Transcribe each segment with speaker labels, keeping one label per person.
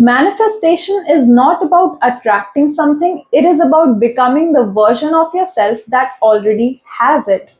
Speaker 1: Manifestation is not about attracting something, it is about becoming the version of yourself that already has it.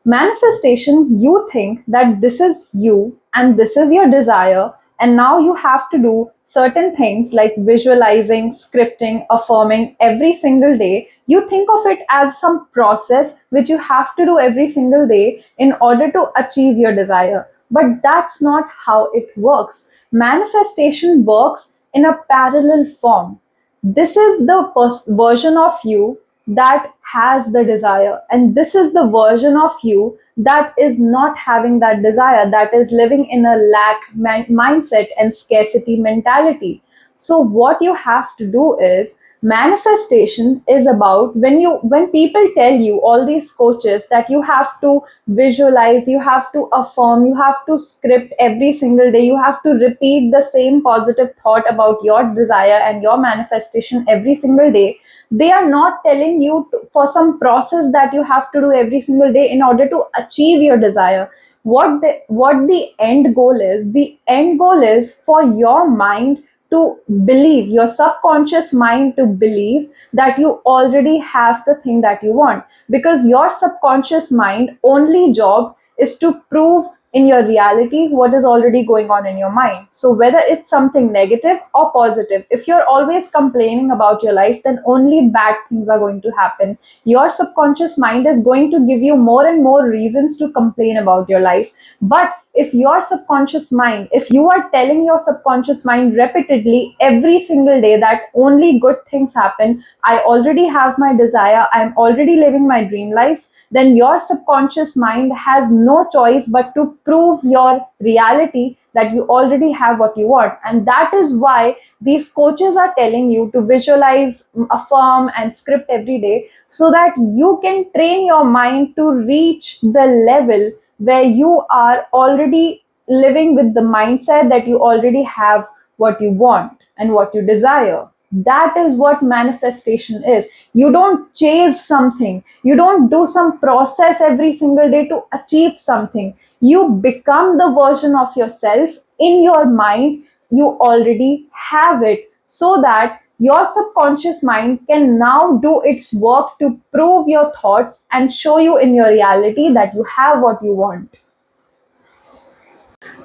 Speaker 1: Manifestation, you think that this is you and this is your desire, and now you have to do certain things like visualizing, scripting, affirming every single day. You think of it as some process which you have to do every single day in order to achieve your desire. But that's not how it works. Manifestation works in a parallel form. This is the version of you that has the desire, and this is the version of you that is not having that desire, that is living in a lack mindset and scarcity mentality. So what you have to do is, manifestation is about, when people tell you, all these coaches, that you have to visualize, you have to affirm, you have to script every single day, you have to repeat the same positive thought about your desire and your manifestation every single day. They are not telling you for some process that you have to do every single day in order to achieve your desire. What the end goal is, the end goal is for your mind to believe, your subconscious mind to believe that you already have the thing that you want, because your subconscious mind only job is to prove in your reality what is already going on in your mind. So whether it's something negative or positive, if you're always complaining about your life, then only bad things are going to happen. Your subconscious mind is going to give you more and more reasons to complain about your life. But if your subconscious mind, if you are telling your subconscious mind repeatedly every single day that only good things happen, I already have my desire, I'm already living my dream life, then your subconscious mind has no choice but to prove your reality that you already have what you want. And that is why these coaches are telling you to visualize, affirm, and script every day, so that you can train your mind to reach the level where you are already living with the mindset that you already have what you want and what you desire. That is what manifestation is. You don't chase something, you don't do some process every single day to achieve something. You become the version of yourself in your mind. You already have it, so that your subconscious mind can now do its work to prove your thoughts and show you in your reality that you have what you want.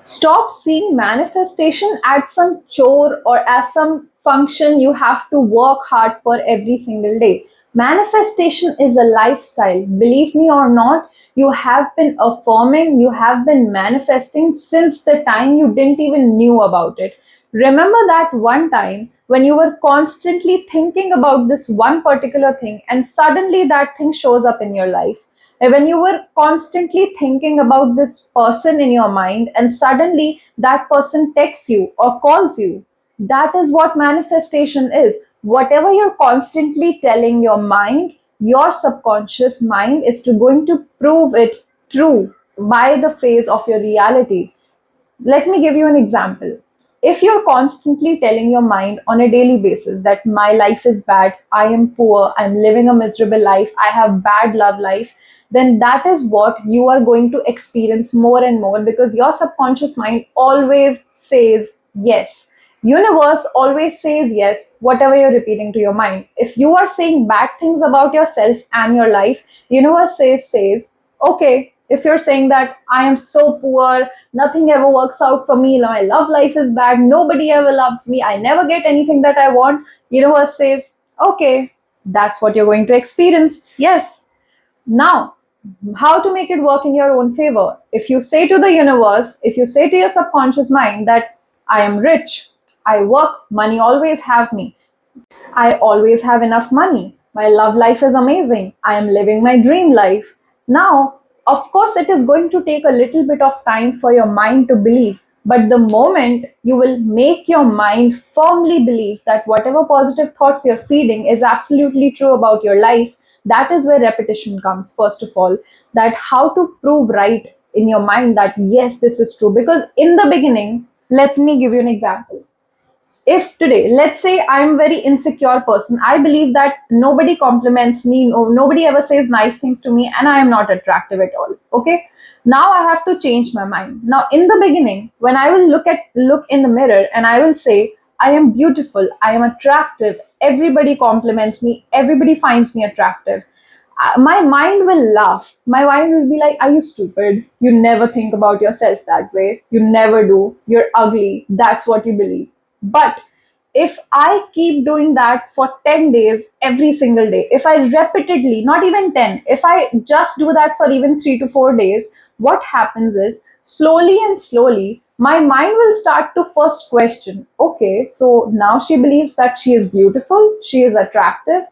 Speaker 1: Stop seeing manifestation as some chore or as some function you have to work hard for every single day. Manifestation is a lifestyle. Believe me or not, you have been affirming, you have been manifesting since the time you didn't even knew about it. Remember that one time when you were constantly thinking about this one particular thing, and suddenly that thing shows up in your life. And when you were constantly thinking about this person in your mind, and suddenly that person texts you or calls you, that is what manifestation is. Whatever you're constantly telling your mind, your subconscious mind is going to prove it true by the phase of your reality. Let me give you an example. If you're constantly telling your mind on a daily basis that my life is bad, I am poor, I'm living a miserable life, I have bad love life, then that is what you are going to experience more and more, because your subconscious mind always says yes. Universe always says yes, whatever you're repeating to your mind. If you are saying bad things about yourself and your life, universe says, okay, if you're saying that I am so poor, nothing ever works out for me, my love life is bad, nobody ever loves me, I never get anything that I want, universe says, okay, that's what you're going to experience. Yes. Now, how to make it work in your own favor? If you say to the universe, if you say to your subconscious mind that I am rich, I work, money always have me, I always have enough money. My love life is amazing. I am living my dream life. Now, of course, it is going to take a little bit of time for your mind to believe. But the moment you will make your mind firmly believe that whatever positive thoughts you're feeding is absolutely true about your life, that is where repetition comes, first of all. That how to prove right in your mind that yes, this is true. Because in the beginning, let me give you an example. If today, let's say I'm a very insecure person, I believe that nobody compliments me, nobody ever says nice things to me, and I am not attractive at all. Okay, now I have to change my mind. Now in the beginning, when I will look in the mirror and I will say I am beautiful, I am attractive, everybody compliments me, everybody finds me attractive. My mind will laugh. My mind will be like, are you stupid? You never think about yourself that way. You never do. You're ugly. That's what you believe. But if I keep doing that for 10 days every single day, if I repeatedly, not even 10, if I just do that for even 3 to 4 days, what happens is slowly and slowly, my mind will start to first question, okay, so now she believes that she is beautiful, she is attractive.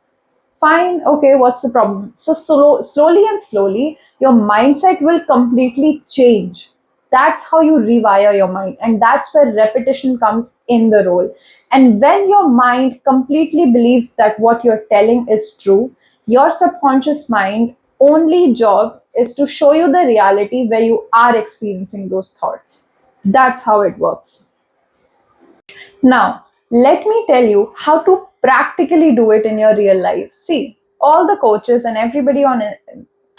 Speaker 1: Fine, okay, what's the problem? So slowly and slowly, your mindset will completely change. That's how you rewire your mind, and that's where repetition comes in the role. And when your mind completely believes that what you're telling is true, your subconscious mind only job is to show you the reality where you are experiencing those thoughts. That's how it works. Now, let me tell you how to practically do it in your real life. See, all the coaches and everybody on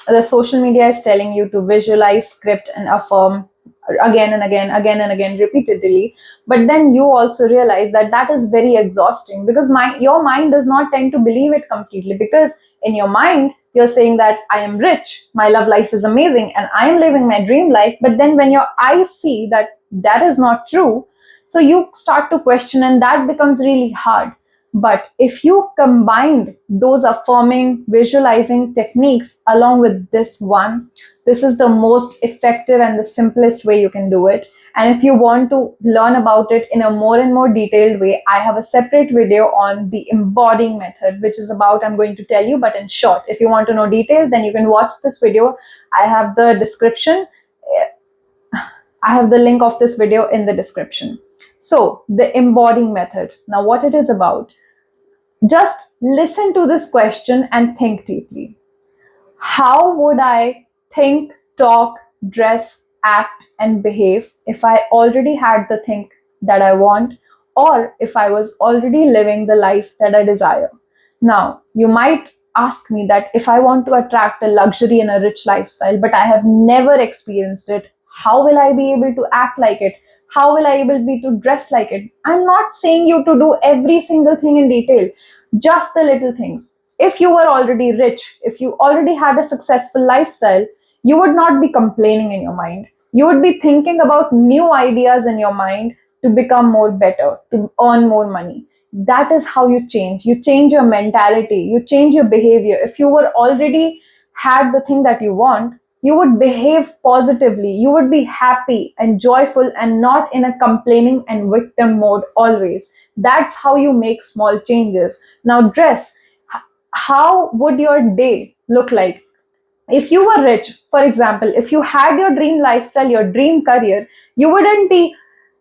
Speaker 1: the social media is telling you to visualize, script, and affirm again and again, repeatedly. But then you also realize that that is very exhausting because your mind does not tend to believe it completely. Because in your mind, you're saying that I am rich, my love life is amazing, and I am living my dream life. But then when your eyes see that that is not true, so you start to question, and that becomes really hard. But if you combined those affirming, visualizing techniques along with this one, this is the most effective and the simplest way you can do it. And if you want to learn about it in a more and more detailed way, I have a separate video on the embodying method, which is about, I'm going to tell you, but in short. If you want to know details, then you can watch this video. I have the description. I have the link of this video in the description. So, the embodying method. Now, what it is about, just listen to this question and think deeply. How would I think, talk, dress, act, and behave if I already had the thing that I want, or if I was already living the life that I desire? Now, you might ask me that if I want to attract a luxury and a rich lifestyle, but I have never experienced it, how will I be able to act like it? How will I able be to dress like it? I'm not saying you to do every single thing in detail, just the little things. If you were already rich, if you already had a successful lifestyle, you would not be complaining in your mind. You would be thinking about new ideas in your mind to become more better, to earn more money. That is how you change. You change your mentality, you change your behavior. If you were already had the thing that you want, you would behave positively. You would be happy and joyful and not in a complaining and victim mode always. That's how you make small changes. Now, dress. How would your day look like? If you were rich, for example, if you had your dream lifestyle, your dream career, you wouldn't be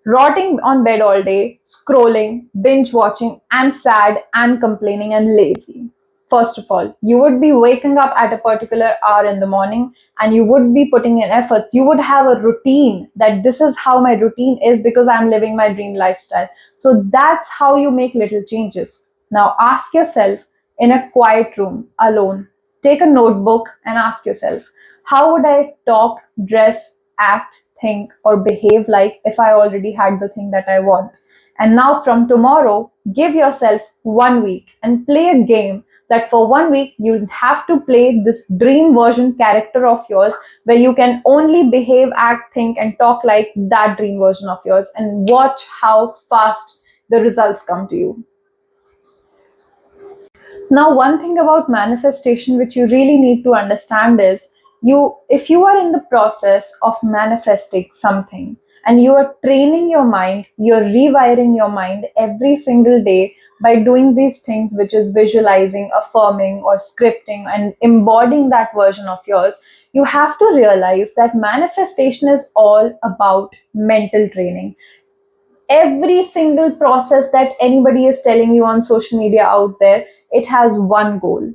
Speaker 1: rotting on bed all day, scrolling, binge watching, and sad and complaining and lazy. First of all, you would be waking up at a particular hour in the morning and you would be putting in efforts. You would have a routine that this is how my routine is because I'm living my dream lifestyle. So that's how you make little changes. Now ask yourself in a quiet room alone. Take a notebook and ask yourself, how would I talk, dress, act, think, or behave like if I already had the thing that I want? And now from tomorrow, give yourself 1 week and play a game that for 1 week you have to play this dream version character of yours where you can only behave, act, think, and talk like that dream version of yours, and watch how fast the results come to you. Now, one thing about manifestation which you really need to understand is, if you are in the process of manifesting something and you are training your mind, you're rewiring your mind every single day by doing these things, which is visualizing, affirming, or scripting and embodying that version of yours. You have to realize that manifestation is all about mental training. Every single process that anybody is telling you on social media out there, it has one goal: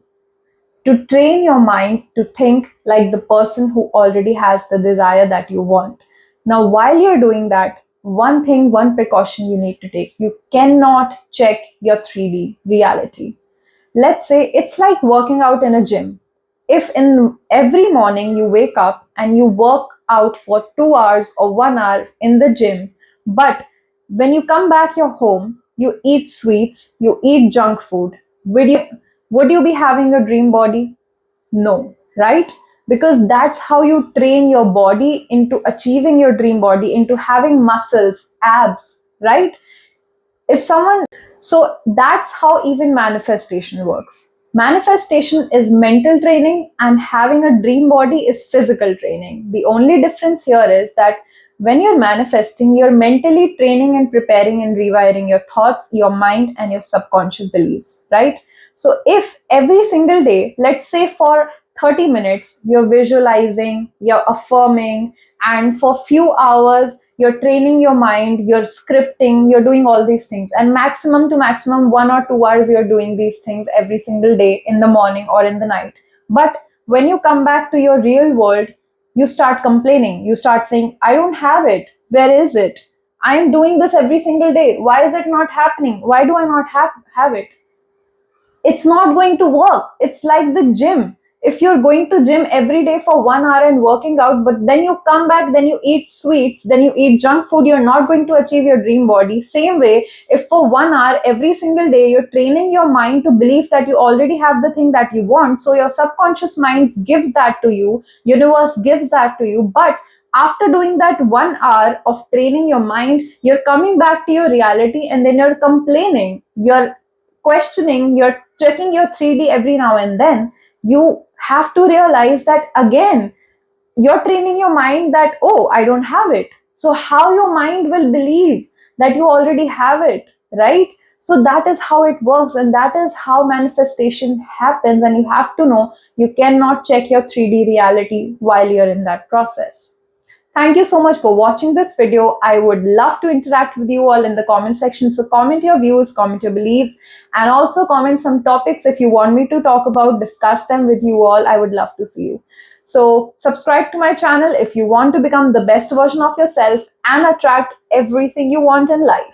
Speaker 1: to train your mind to think like the person who already has the desire that you want. Now, while you're doing that, one thing, one precaution you need to take: you cannot check your 3D reality. Let's say it's like working out in a gym. If in every morning you wake up and you work out for 2 hours or 1 hour in the gym, but when you come back your home, you eat sweets, you eat junk food, would you be having a dream body? No, right? Because that's how you train your body into achieving your dream body, into having muscles, abs, right? If someone, so that's how even manifestation works. Manifestation is mental training, and having a dream body is physical training. The only difference here is that when you're manifesting, you're mentally training and preparing and rewiring your thoughts, your mind, and your subconscious beliefs, right? So if every single day, let's say for 30 minutes, you're visualizing, you're affirming, and for few hours you're training your mind, you're scripting, you're doing all these things, and maximum to maximum 1 or 2 hours you're doing these things every single day in the morning or in the night. But when you come back to your real world, you start complaining, you start saying, I don't have it, where is it? I am doing this every single day, why is it not happening, why do I not have it? It's not going to work. It's like the gym. If you're going to gym every day for 1 hour and working out, but then you come back, then you eat sweets, then you eat junk food, you're not going to achieve your dream body. Same way, if for 1 hour every single day you're training your mind to believe that you already have the thing that you want, so your subconscious mind gives that to you, universe gives that to you. But after doing that 1 hour of training your mind, you're coming back to your reality and then you're complaining. You're questioning, you're checking your 3D every now and then, you have to realize that again, you're training your mind that, oh, I don't have it. So, how your mind will believe that you already have it, right? So, that is how it works, and that is how manifestation happens. And you have to know you cannot check your 3D reality while you're in that process. Thank you so much for watching this video. I would love to interact with you all in the comment section. So comment your views, comment your beliefs, and also comment some topics if you want me to talk about, discuss them with you all. I would love to see you. So subscribe to my channel if you want to become the best version of yourself and attract everything you want in life.